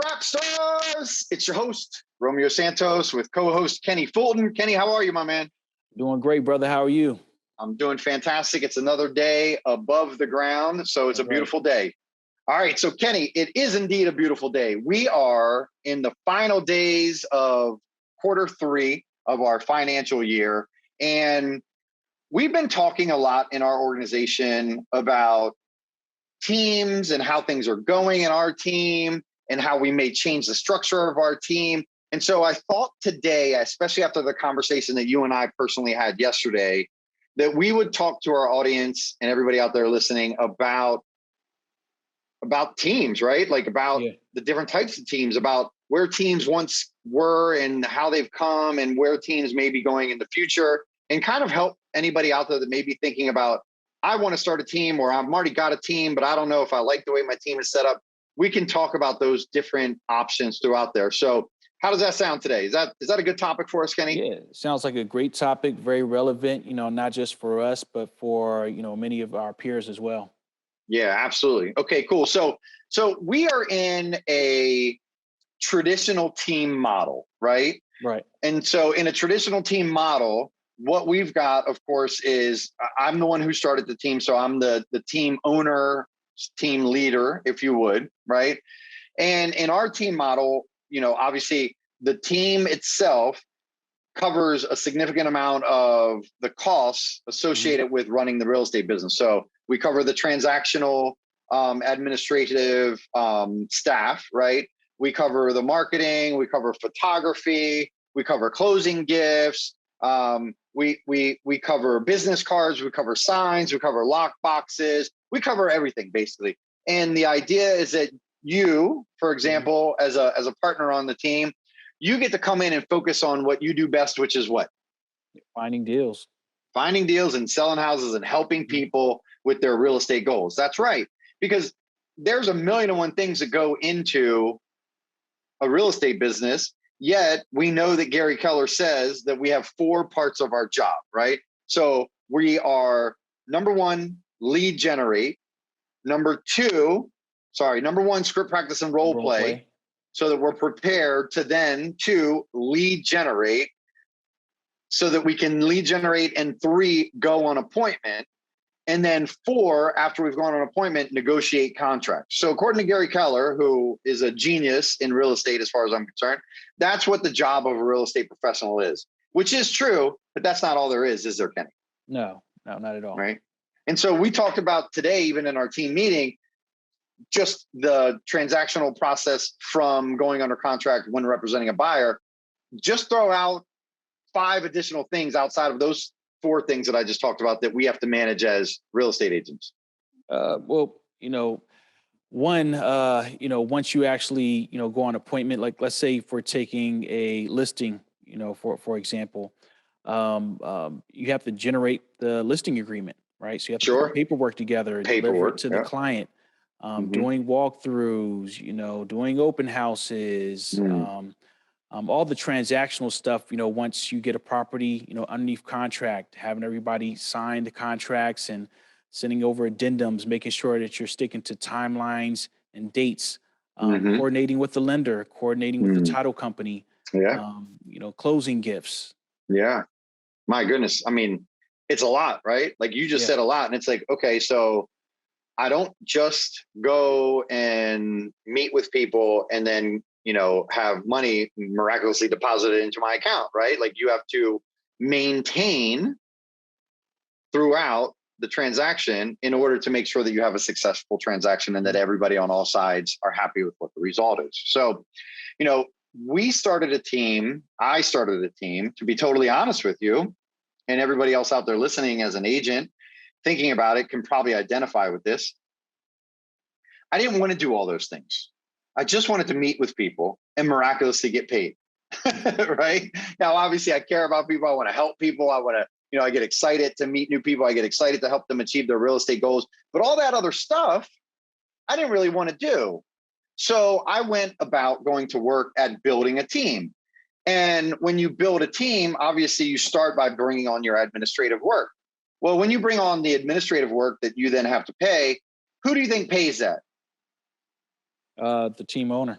rap stars? It's your host, Romeo Santos, with co-host Kenny Fulton. Kenny, how are you, my man? Doing great, brother. How are you? I'm doing fantastic. It's another day above the ground, so it's a beautiful day. All right, so Kenny, it is indeed a beautiful day. We are in the final days of quarter three of our financial year, and we've been talking a lot in our organization about teams and how things are going in our team and how we may change the structure of our team. And so I thought today, especially after the conversation that you and I personally had yesterday, that we would talk to our audience and everybody out there listening about teams, right? Like about the different types of teams, about where teams once were and how they've come and where teams may be going in the future, and kind of help anybody out there that may be thinking about, I want to start a team, or I've already got a team, but I don't know if I like the way my team is set up. We can talk about those different options throughout there. So how does that sound today? Is that a good topic for us, Kenny? Yeah, sounds like a great topic, very relevant, not just for us, but for, many of our peers as well. Yeah, absolutely. Okay, cool. So we are in a traditional team model, right? Right. And so in a traditional team model, what we've got, of course, is I'm the one who started the team. So I'm the team owner, team leader, if you would, right? And in our team model, obviously the team itself covers a significant amount of the costs associated with running the real estate business. So we cover the transactional, administrative staff, right? We cover the marketing, we cover photography, we cover closing gifts, we cover business cards, we cover signs, we cover lock boxes, we cover everything basically. And the idea is that you, for example, as a partner on the team, you get to come in and focus on what you do best, which is what? Finding deals And selling houses and helping people with their real estate goals. That's right. Because there's a million and one things that go into a real estate business. Yet we know that Gary Keller says that we have 4 parts of our job, right? So we are, number one, lead generate. Number one, script practice and role play, so that we're prepared to then 2, lead generate, so that we can lead generate, and 3, go on appointment. And then 4, after we've gone on appointment, negotiate contracts. So according to Gary Keller, who is a genius in real estate as far as I'm concerned, that's what the job of a real estate professional is, which is true, but that's not all there is there, Kenny? No, not at all. Right. And so we talked about today, even in our team meeting, just the transactional process from going under contract when representing a buyer. Just throw out 5 additional things outside of those 4 things that I just talked about that we have to manage as real estate agents. Well, one, once you actually, go on appointment, like let's say if we're taking a listing, for example, you have to generate the listing agreement, right? So you have to put paperwork together, deliver it to the client, doing walkthroughs, doing open houses, all the transactional stuff, once you get a property, underneath contract, having everybody sign the contracts and sending over addendums, making sure that you're sticking to timelines and dates, coordinating with the lender, coordinating with the title company, closing gifts. Yeah. My goodness. I mean, it's a lot, right? Like you just said a lot. And it's like, okay, so I don't just go and meet with people and then have money miraculously deposited into my account, right? Like you have to maintain throughout the transaction in order to make sure that you have a successful transaction and that everybody on all sides are happy with what the result is. So, I started a team, to be totally honest with you, and everybody else out there listening as an agent, thinking about it, can probably identify with this. I didn't want to do all those things. I just wanted to meet with people and miraculously get paid, right? Now, obviously I care about people. I want to help people. I want to, I get excited to meet new people. I get excited to help them achieve their real estate goals, but all that other stuff, I didn't really want to do. So I went about going to work at building a team. And when you build a team, obviously you start by bringing on your administrative work. Well, when you bring on the administrative work that you then have to pay, who do you think pays that? The team owner.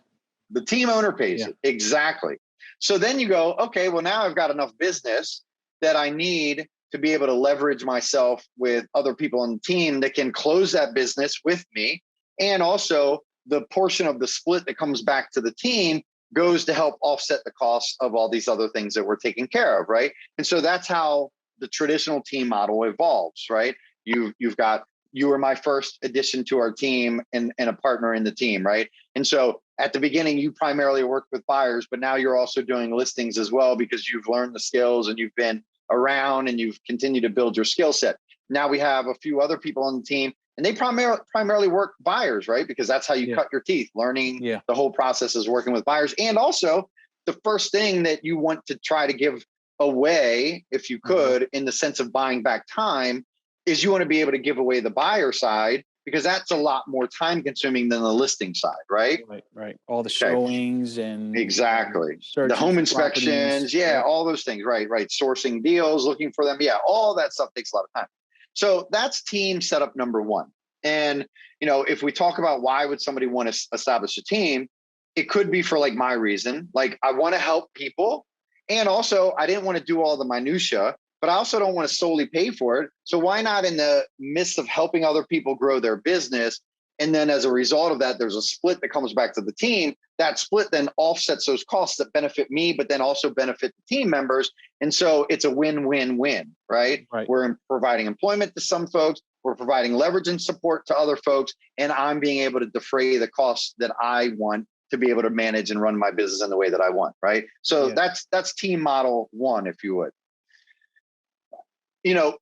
The team owner pays it. Exactly. So then you go, okay, well, now I've got enough business that I need to be able to leverage myself with other people on the team that can close that business with me. And also the portion of the split that comes back to the team goes to help offset the costs of all these other things that we're taking care of, right? And so that's how the traditional team model evolves, right? You've got, you were my first addition to our team and a partner in the team, right? And so at the beginning, you primarily worked with buyers, but now you're also doing listings as well because you've learned the skills and you've been around and you've continued to build your skill set. Now we have a few other people on the team and they primarily work buyers, right? Because that's how you cut your teeth, learning the whole process is working with buyers. And also the first thing that you want to try to give away, if you could, in the sense of buying back time, is you want to be able to give away the buyer side because that's a lot more time consuming than the listing side, right? Right. All the showings and exactly the home inspections, all those things, right. Sourcing deals, looking for them, all that stuff takes a lot of time. So that's team setup number one. And if we talk about why would somebody want to establish a team, it could be for like my reason, like I want to help people, and also I didn't want to do all the minutia. But I also don't want to solely pay for it. So why not, in the midst of helping other people grow their business, and then as a result of that, there's a split that comes back to the team. That split then offsets those costs that benefit me, but then also benefit the team members. And so it's a win-win-win, right? We're providing employment to some folks. We're providing leverage and support to other folks. And I'm being able to defray the costs that I want to be able to manage and run my business in the way that I want, right? So that's team model one, if you would.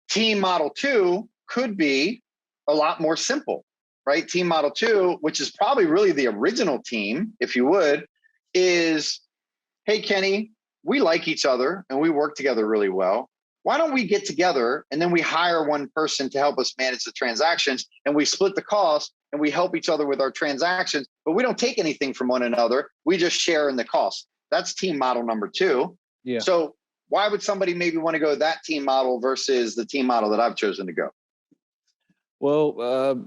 Team model two could be a lot more simple, right? Team model two, which is probably really the original team, if you would, is, hey, Kenny, we like each other and we work together really well. Why don't we get together and then we hire one person to help us manage the transactions and we split the cost and we help each other with our transactions, but we don't take anything from one another. We just share in the cost. That's team model number two. So why would somebody maybe want to go that team model versus the team model that I've chosen to go? Well,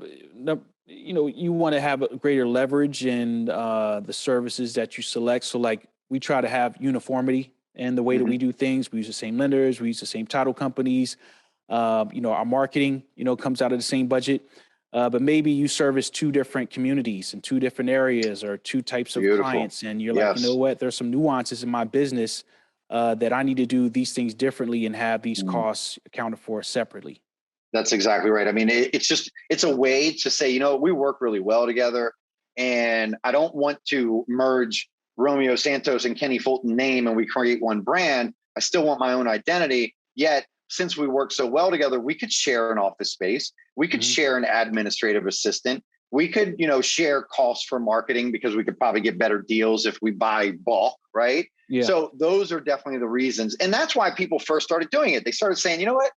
you want to have a greater leverage in the services that you select. So like we try to have uniformity in the way that we do things. We use the same lenders. We use the same title companies. Our marketing, comes out of the same budget. But maybe you service two different communities in two different areas or two types of clients. And you're like, you know what, there's some nuances in my business that I need to do these things differently and have these costs accounted for separately. That's exactly right. I mean, it's a way to say, we work really well together and I don't want to merge Romeo Santos and Kenny Fulton name and we create one brand. I still want my own identity. Yet, since we work so well together, we could share an office space. We could share an administrative assistant. We could, share costs for marketing because we could probably get better deals if we buy bulk, right? So those are definitely the reasons. And that's why people first started doing it. They started saying, you know what,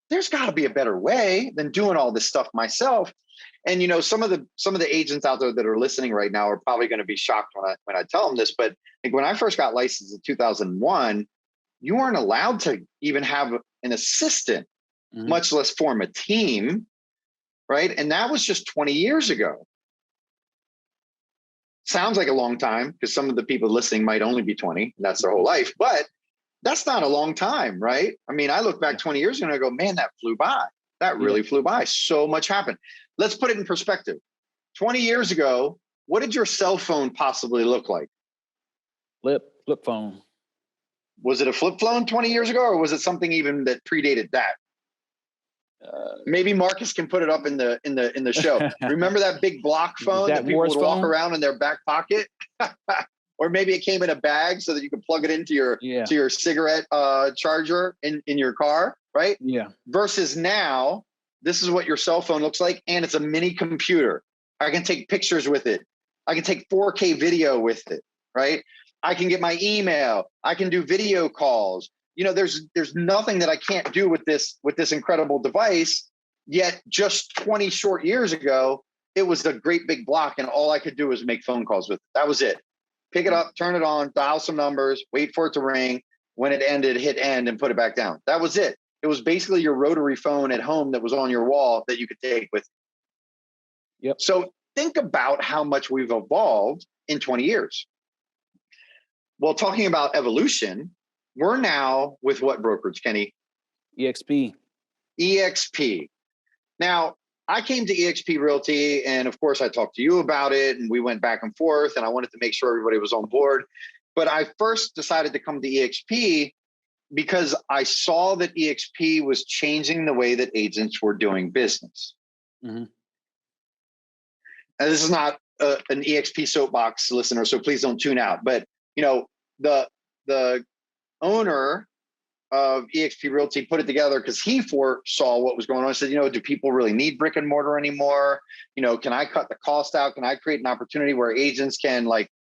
there's got to be a better way than doing all this stuff myself. And, some of the agents out there that are listening right now are probably going to be shocked when I tell them this. But like when I first got licensed in 2001, you weren't allowed to even have an assistant, much less form a team. Right. And that was just 20 years ago. Sounds like a long time because some of the people listening might only be 20. That's their whole life. But that's not a long time. Right. I mean, I look back 20 years ago and I go, man, that flew by. That really flew by. So much happened. Let's put it in perspective. 20 years ago, what did your cell phone possibly look like? Flip phone. Was it a flip phone 20 years ago or was it something even that predated that? Maybe Marcus can put it up in the show. Remember that big block phone that people would walk around in their back pocket? Or maybe it came in a bag so that you could plug it into your cigarette charger in your car, right? Versus now, this is what your cell phone looks like, and it's a mini computer. I can take pictures with it. I can take 4K video with it, right? I can get my email. I can do video calls. There's nothing that I can't do with this incredible device. Yet just 20 short years ago, it was a great big block and all I could do was make phone calls with it. That was it. Pick it up, turn it on, dial some numbers, wait for it to ring. When it ended, hit end and put it back down. That was it. It was basically your rotary phone at home that was on your wall that you could take with you. So think about how much we've evolved in 20 years. Well, talking about evolution, we're now with what brokerage, Kenny? EXP. EXP. Now, I came to EXP Realty, and of course, I talked to you about it, and we went back and forth, and I wanted to make sure everybody was on board. But I first decided to come to EXP because I saw that EXP was changing the way that agents were doing business. Mm-hmm. And this is not an EXP soapbox listener, so please don't tune out. But the owner of EXP Realty put it together because he foresaw what was going on. He said, do people really need brick and mortar anymore? Can I cut the cost out? Can I create an opportunity where agents can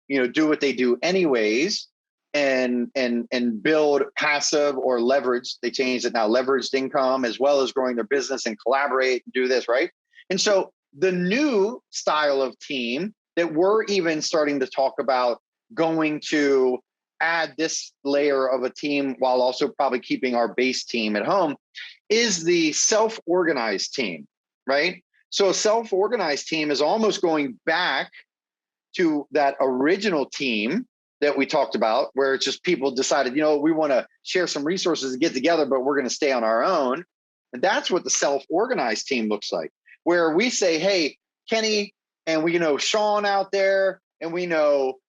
do what they do anyways and build passive or leverage? They changed it now, leveraged income, as well as growing their business and collaborate and do this, right? And so the new style of team that we're even starting to talk about going to add this layer of a team while also probably keeping our base team at home is the self-organized team, right? So a self-organized team is almost going back to that original team that we talked about, where it's just people decided, we want to share some resources and get together, but we're going to stay on our own. And that's what the self-organized team looks like, where we say, hey, Kenny, and we know Sean out there, and we know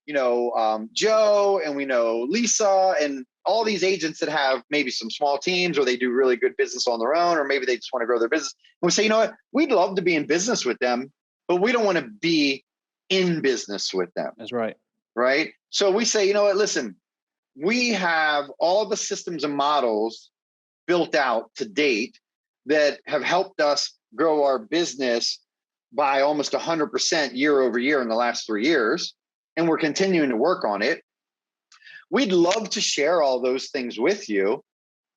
Joe, and we know Lisa, and all these agents that have maybe some small teams, or they do really good business on their own, or maybe they just want to grow their business. And we say, you know what, we'd love to be in business with them, but we don't want to be in business with them. That's right. Right. So we say, you know what, listen, we have all the systems and models built out to date that have helped us grow our business by almost 100% year over year in the last 3 years. And we're continuing to work on it. We'd love to share all those things with you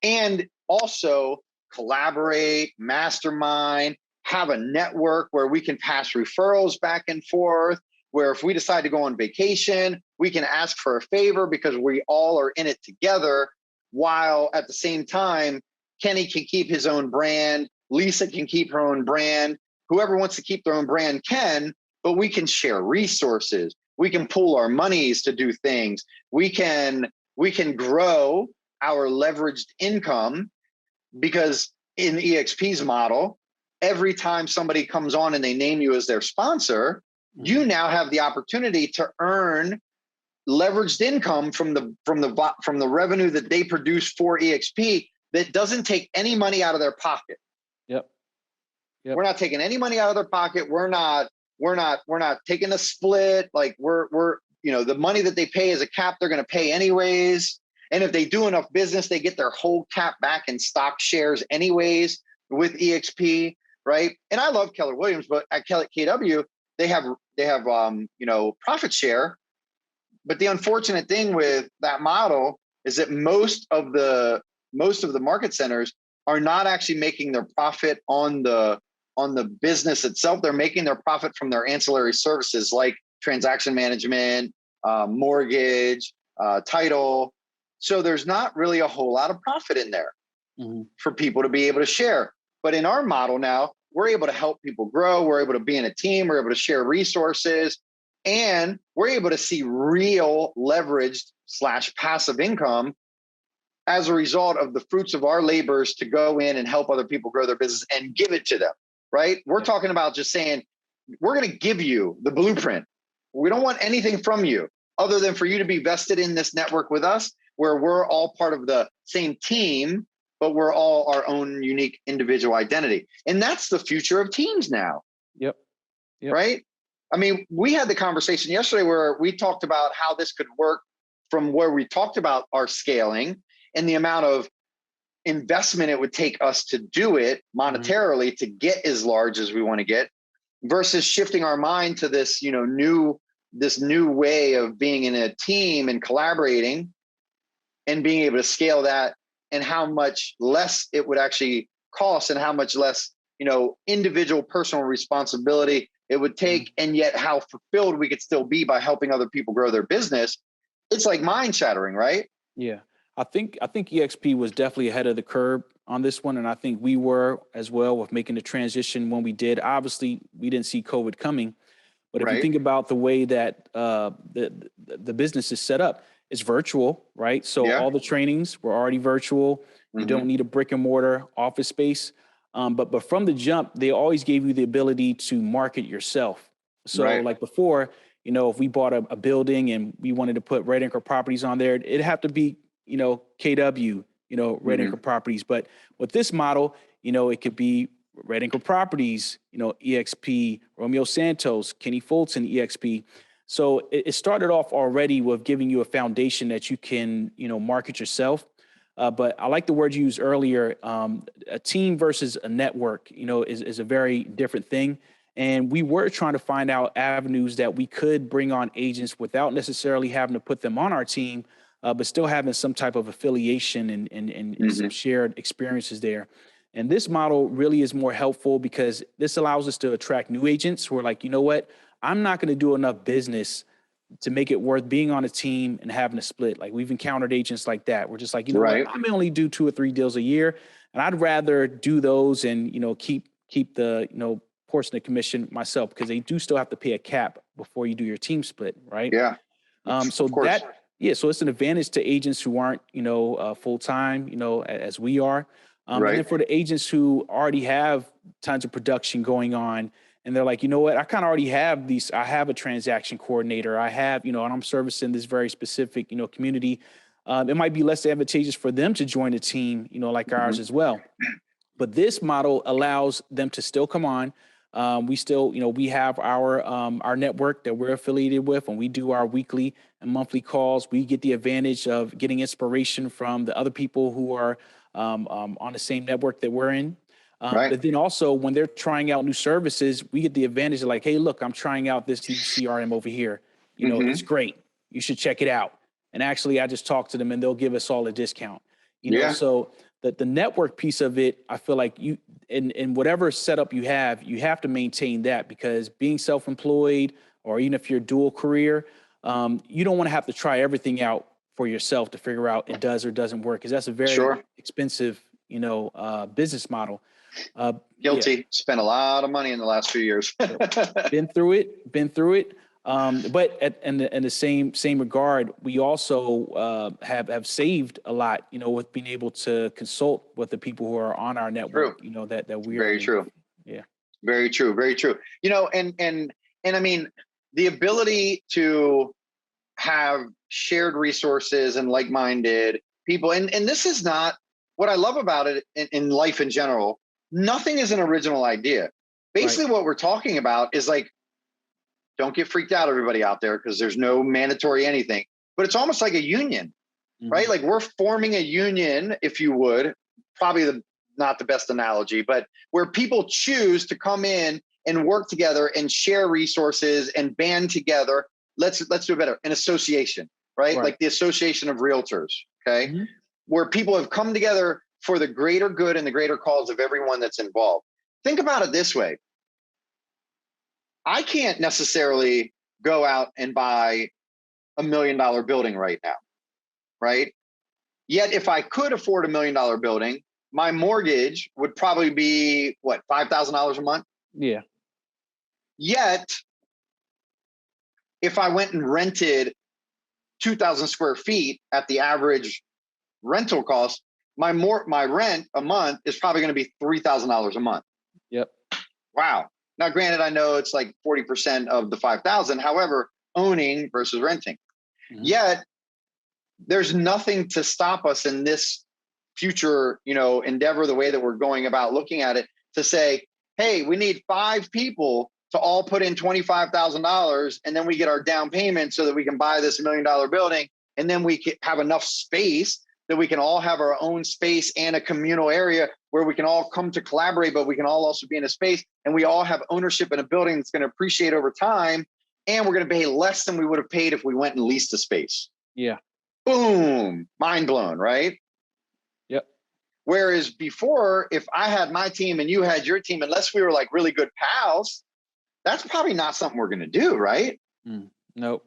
and also collaborate, mastermind, have a network where we can pass referrals back and forth, where if we decide to go on vacation, we can ask for a favor because we all are in it together, while at the same time, Kenny can keep his own brand, Lisa can keep her own brand, whoever wants to keep their own brand can, but we can share resources. We can pool our monies to do things. We can grow our leveraged income, because in EXP's model, every time somebody comes on and they name you as their sponsor, you now have the opportunity to earn leveraged income from the revenue that they produce for EXP that doesn't take any money out of their pocket. Yep. We're not taking any money out of their pocket. We're not taking a split. Like we're the money that they pay as a cap, they're going to pay anyways. And if they do enough business, they get their whole cap back in stock shares anyways with EXP, right? And I love Keller Williams, but at KW, they have profit share. But the unfortunate thing with that model is that most of the market centers are not actually making their profit on the business itself. They're making their profit from their ancillary services like transaction management, mortgage, title. So there's not really a whole lot of profit in there for people to be able to share. But in our model now, we're able to help people grow. We're able to be in a team. We're able to share resources, and we're able to see real leveraged / passive income as a result of the fruits of our labors to go in and help other people grow their business and give it to them, right? We're talking about just saying, we're going to give you the blueprint. We don't want anything from you other than for you to be vested in this network with us, where we're all part of the same team, but we're all our own unique individual identity. And that's the future of teams now. Yep. Right? I mean, we had the conversation yesterday where we talked about how this could work from where we talked about our scaling and the amount of investment it would take us to do it monetarily to get as large as we want to get, versus shifting our mind to this, new way of being in a team and collaborating and being able to scale that, and how much less it would actually cost and how much less, individual personal responsibility it would take, and yet how fulfilled we could still be by helping other people grow their business. It's like mind shattering, right? Yeah. I think EXP was definitely ahead of the curve on this one. And I think we were as well with making the transition when we did. Obviously, we didn't see COVID coming. But if you think about the way that the business is set up, it's virtual, right? So Yeah. all the trainings were already virtual. You don't need a brick and mortar office space. But from the jump, they always gave you the ability to market yourself. So Right. like before, you know, if we bought a building and we wanted to put Red Anchor Properties on there, it'd have to be, you know, KW, you know, Red Anchor Properties. But with this model, you know, it could be Red Anchor Properties, you know, EXP, Romeo Santos, Kenny Fulton, EXP. So it started off already with giving you a foundation that you can, you know, market yourself. But I like the word you used earlier. A team versus a network, you know, is a very different thing. And we were trying to find out avenues that we could bring on agents without necessarily having to put them on our team, but still having some type of affiliation and some shared experiences there. And this model really is more helpful because this allows us to attract new agents who are like, you know what, I'm not going to do enough business to make it worth being on a team and having a split. Like we've encountered agents like that. We're just like, you know what, I may only do 2 or 3 deals a year, and I'd rather do those and, you know, keep the, you know, portion of commission myself, because they do still have to pay a cap before you do your team split, right? Yeah. So so it's an advantage to agents who aren't, you know, full time, you know, as we are. And then for the agents who already have tons of production going on, and they're like, you know what, I kind of already have these. I have a transaction coordinator. I have, you know, and I'm servicing this very specific, you know, community. It might be less advantageous for them to join a team, you know, like ours as well. But this model allows them to still come on. We still, you know, we have our network that we're affiliated with, and we do our weekly and monthly calls. We get the advantage of getting inspiration from the other people who are on the same network that we're in. But then also when they're trying out new services, we get the advantage of like, hey, look, I'm trying out this new CRM over here. You know, it's great. You should check it out. And actually, I just talked to them and they'll give us all a discount. You know, so the network piece of it, I feel like you, in whatever setup you have to maintain that, because being self-employed, or even if you're dual career, you don't want to have to try everything out for yourself to figure out it does or doesn't work, because that's a very expensive, you know, business model. Guilty. Spent a lot of money in the last few years. Been through it. But in the same regard, we also have saved a lot, you know, with being able to consult with the people who are on our network. You know, that we are. Very true. Yeah. Very true. Very true. You know, and I mean, the ability to have shared resources and like-minded people, and this is not what I love about it in life in general. Nothing is an original idea. Basically, what we're talking about is like, don't get freaked out, everybody out there, because there's no mandatory anything, but it's almost like a union, right? Like we're forming a union, if you would, probably not the best analogy, but where people choose to come in and work together and share resources and band together. Let's do it better. An association, right? Like the Association of Realtors, okay? Where people have come together for the greater good and the greater cause of everyone that's involved. Think about it this way. I can't necessarily go out and buy $1 million building right now, right? Yet if I could afford $1 million building, my mortgage would probably be what, $5,000 a month? Yeah. Yet if I went and rented 2,000 square feet at the average rental cost, my rent a month is probably going to be $3,000 a month. Yep. Wow. Now, granted, I know it's like 40% of the 5,000. However, owning versus renting. Yet, there's nothing to stop us in this future, you know, endeavor, the way that we're going about looking at it, to say, hey, we need 5 people to all put in $25,000, and then we get our down payment so that we can buy this $1 million building, and then we can have enough space that we can all have our own space and a communal area where we can all come to collaborate, but we can all also be in a space, and we all have ownership in a building that's going to appreciate over time, and we're going to pay less than we would have paid if we went and leased a space. Yeah. Boom. Mind blown, right? Yep. Whereas before, if I had my team and you had your team, unless we were like really good pals, that's probably not something we're going to do, right? Nope.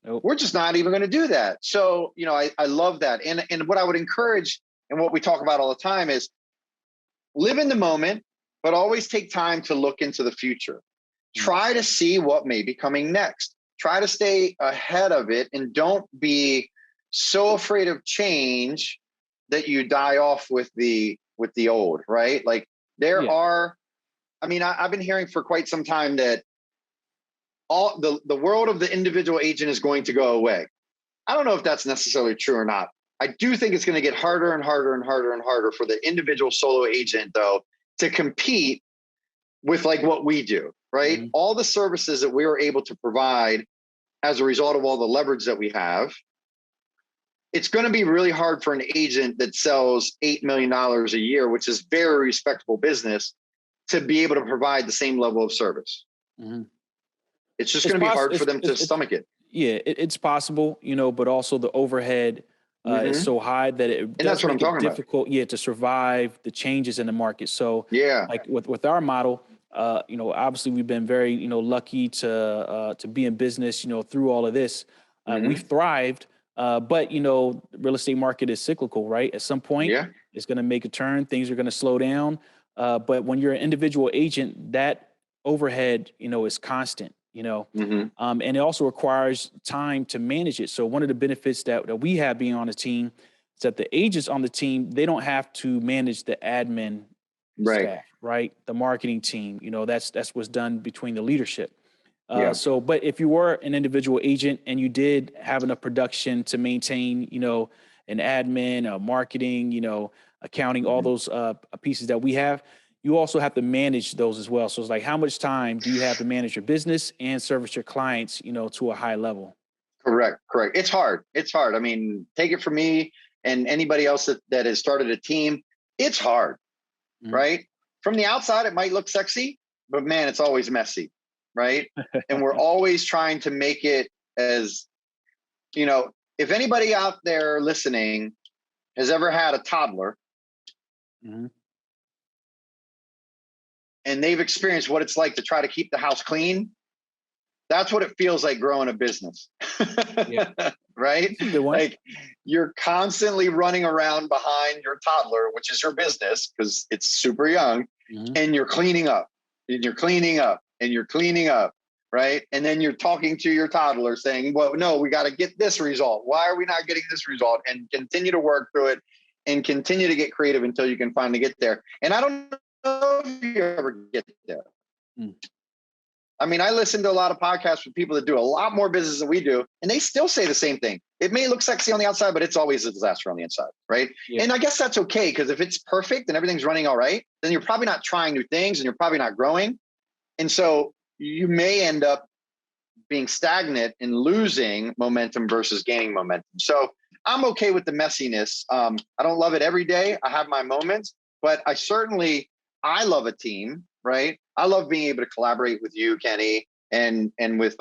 We're just not even going to do that. So, you know, I love that. And what I would encourage, and what we talk about all the time, is live in the moment, but always take time to look into the future. Try to see what may be coming next. Try to stay ahead of it, and don't be so afraid of change that you die off with the old, right? Like there are, I mean, I've been hearing for quite some time that all the world of the individual agent is going to go away. I don't know if that's necessarily true or not. I do think it's going to get harder and harder and harder and harder for the individual solo agent, though, to compete with like what we do, right? Mm-hmm. All the services that we were able to provide as a result of all the leverage that we have. It's going to be really hard for an agent that sells $8 million a year, which is very respectable business, to be able to provide the same level of service. Mm-hmm. It's just going to be hard for them to stomach it. Yeah, it's possible, you know, but also the overhead is so high that it does make it difficult, to survive the changes in the market. So, like with our model, you know, obviously we've been very, you know, lucky to be in business, you know, through all of this. We've thrived, but you know, the real estate market is cyclical, right? At some point, it's going to make a turn. Things are going to slow down. But when you're an individual agent, that overhead, you know, is constant. You know, and it also requires time to manage it. So one of the benefits that we have being on the team is that the agents on the team, they don't have to manage the admin staff, right? The marketing team, you know, that's what's done between the leadership. So, but if you were an individual agent and you did have enough production to maintain, you know, an admin, marketing, you know, accounting, all those pieces that we have, you also have to manage those as well. So it's like, how much time do you have to manage your business and service your clients, you know, to a high level? Correct. It's hard. I mean, take it from me and anybody else that has started a team. It's hard, right? From the outside, it might look sexy, but man, it's always messy, right? And we're always trying to make it as, you know, if anybody out there listening has ever had a toddler, and they've experienced what it's like to try to keep the house clean, that's what it feels like growing a business. Right? Like you're constantly running around behind your toddler, which is your business because it's super young, and you're cleaning up and you're cleaning up and you're cleaning up, right? And then you're talking to your toddler saying, well, no, we got to get this result. Why are we not getting this result? And continue to work through it and continue to get creative until you can finally get there. And I don't know if you ever get there. I mean, I listen to a lot of podcasts with people that do a lot more business than we do, and they still say the same thing. It may look sexy on the outside, but it's always a disaster on the inside, right? And I guess that's okay, because if it's perfect and everything's running all right, then you're probably not trying new things and you're probably not growing. And so you may end up being stagnant and losing momentum versus gaining momentum. So I'm okay with the messiness. I don't love it every day. I have my moments, but I love a team, right? I love being able to collaborate with you, Kenny, and with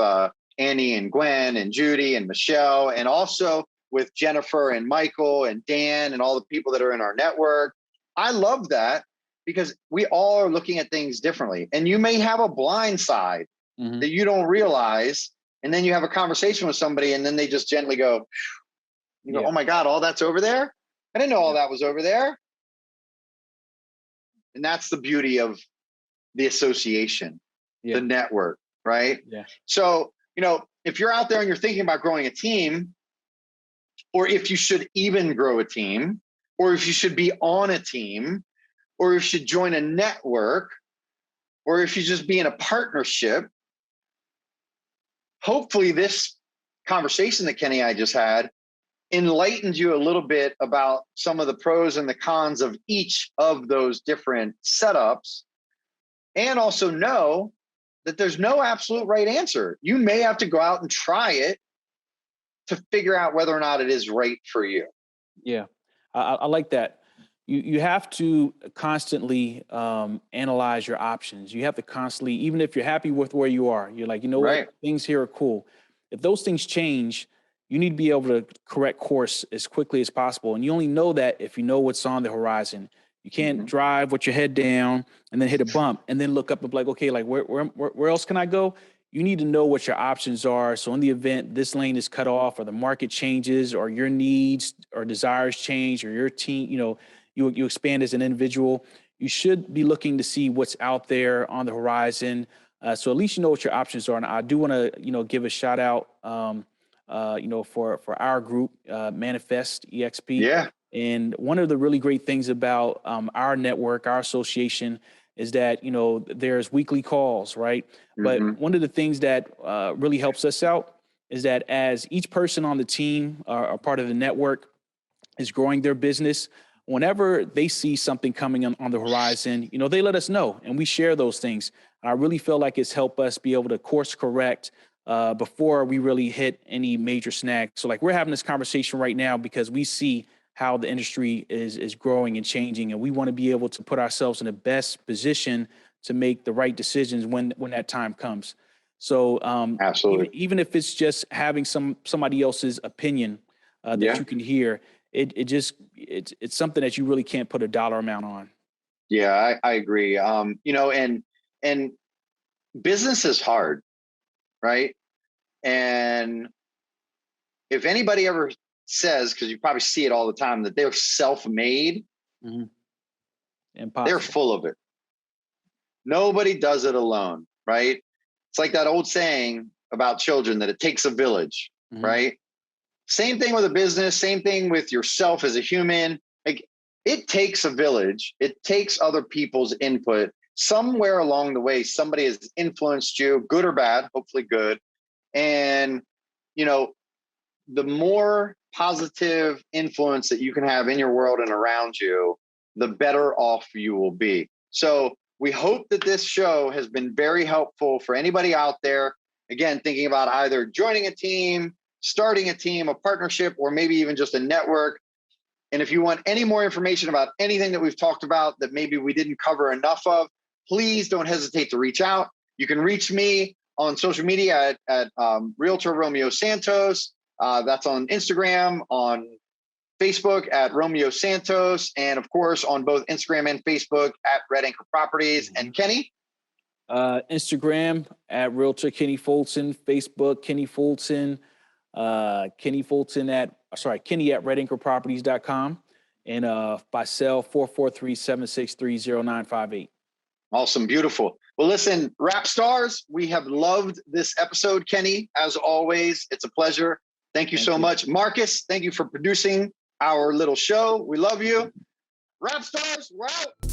Annie and Gwen and Judy and Michelle, and also with Jennifer and Michael and Dan and all the people that are in our network. I love that because we all are looking at things differently. And you may have a blind side that you don't realize. And then you have a conversation with somebody and then they just gently go, oh my God, all that's over there? I didn't know all that was over there. And that's the beauty of the association, the network, right? So, you know, if you're out there and you're thinking about growing a team, or if you should even grow a team, or if you should be on a team, or if you should join a network, or if you just be in a partnership, hopefully this conversation that Kenny and I just had enlightened you a little bit about some of the pros and the cons of each of those different setups, and also know that there's no absolute right answer. You may have to go out and try it to figure out whether or not it is right for you. Yeah, I like that. You have to constantly analyze your options. You have to constantly, even if you're happy with where you are, you're like, you know what, things here are cool. If those things change, you need to be able to correct course as quickly as possible. And you only know that if you know what's on the horizon. You can't drive with your head down and then hit a bump and then look up and be like, okay, like where else can I go? You need to know what your options are. So in the event this lane is cut off or the market changes or your needs or desires change or your team, you know, you expand as an individual, you should be looking to see what's out there on the horizon. So at least you know what your options are. And I do want to, you know, give a shout out for our group, Manifest EXP. Yeah. And one of the really great things about our network, our association, is that, there's weekly calls, right? But one of the things that really helps us out is that as each person on the team are part of the network is growing their business, whenever they see something coming on the horizon, they let us know and we share those things. I really feel like it's helped us be able to course correct before we really hit any major snag. So like we're having this conversation right now because we see how the industry is growing and changing, and we want to be able to put ourselves in the best position to make the right decisions when that time comes. So Absolutely. even if it's just having somebody else's opinion that you can hear, it's something that you really can't put a dollar amount on. Yeah, I agree. And business is hard, right? And if anybody ever says, because you probably see it all the time, that they're self-made, Impossible. They're full of it. Nobody does it alone, right? It's like that old saying about children that it takes a village, right? Same thing with a business, same thing with yourself as a human. Like, it takes a village. It takes other people's input. Somewhere along the way, somebody has influenced you, good or bad, hopefully good. And, the more positive influence that you can have in your world and around you, the better off you will be. So we hope that this show has been very helpful for anybody out there, again, thinking about either joining a team, starting a team, a partnership, or maybe even just a network. And if you want any more information about anything that we've talked about that maybe we didn't cover enough of, please don't hesitate to reach out. You can reach me on social media at Realtor Romeo Santos. That's on Instagram, on Facebook at Romeo Santos, and of course on both Instagram and Facebook at Red Anchor Properties. And Kenny? Instagram at Realtor Kenny Fulton, Facebook Kenny Fulton, Kenny at redanchorproperties.com, and by cell 443-763-0958. Awesome. Beautiful. Well, listen, rap stars, we have loved this episode, Kenny, as always. It's a pleasure. Thank you so much. Marcus, thank you for producing our little show. We love you. Rap stars, we're out.